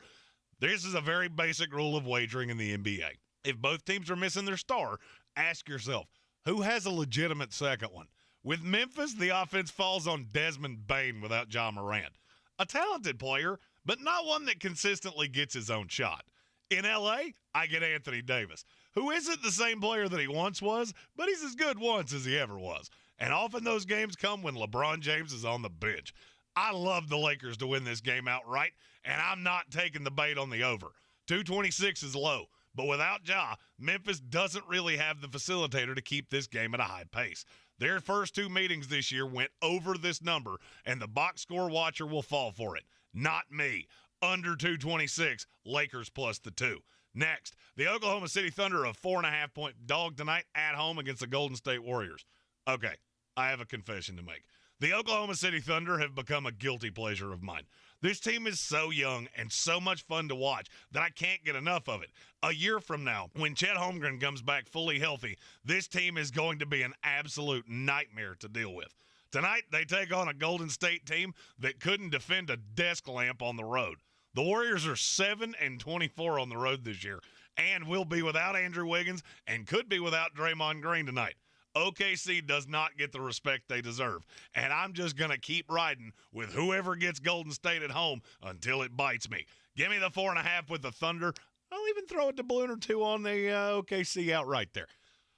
This is a very basic rule of wagering in the NBA. If both teams are missing their star, ask yourself, who has a legitimate second one? With Memphis, the offense falls on Desmond Bane without Ja Morant. A talented player, but not one that consistently gets his own shot. In L.A., I get Anthony Davis, who isn't the same player that he once was, but he's as good once as he ever was. And often those games come when LeBron James is on the bench. I love the Lakers to win this game outright, and I'm not taking the bait on the over. 226 is low, but without Ja, Memphis doesn't really have the facilitator to keep this game at a high pace. Their first two meetings this year went over this number, and the box score watcher will fall for it. Not me. Under 226, Lakers plus the 2. Next, the Oklahoma City Thunder, a 4.5-point dog tonight at home against the Golden State Warriors. Okay, I have a confession to make. The Oklahoma City Thunder have become a guilty pleasure of mine. This team is so young and so much fun to watch that I can't get enough of it. A year from now, when Chet Holmgren comes back fully healthy, this team is going to be an absolute nightmare to deal with. Tonight, they take on a Golden State team that couldn't defend a desk lamp on the road. The Warriors are 7-24 on the road this year and will be without Andrew Wiggins and could be without Draymond Green tonight. OKC does not get the respect they deserve, and I'm just going to keep riding with whoever gets Golden State at home until it bites me. Give me the 4.5 with the Thunder. I'll even throw a doubloon or two on the OKC outright there.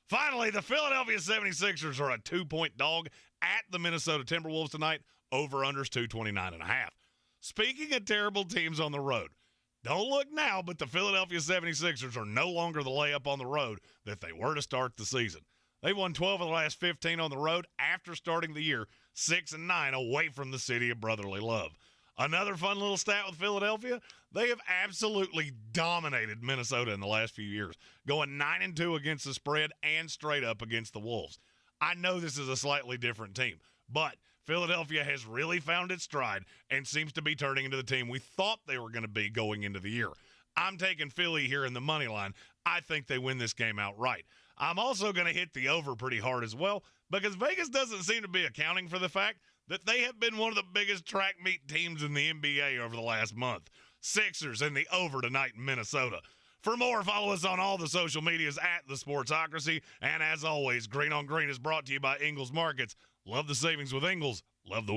Finally, the Philadelphia 76ers are a 2-point dog at the Minnesota Timberwolves tonight. Over-unders 229.5. Speaking of terrible teams on the road, don't look now, but the Philadelphia 76ers are no longer the layup on the road that they were to start the season. They've won 12 of the last 15 on the road after starting the year 6-9 away from the city of brotherly love. Another fun little stat with Philadelphia, they have absolutely dominated Minnesota in the last few years, going 9-2 against the spread and straight up against the Wolves. I know this is a slightly different team, but Philadelphia has really found its stride and seems to be turning into the team we thought they were going to be going into the year. I'm taking Philly here in the money line. I think they win this game outright. I'm also going to hit the over pretty hard as well because Vegas doesn't seem to be accounting for the fact that they have been one of the biggest track meet teams in the NBA over the last month. Sixers and the over tonight in Minnesota. For more, follow us on all the social medias at The Sportsocracy. And as always, Green on Green is brought to you by Ingles Markets. Love the savings with Ingles. Love the win.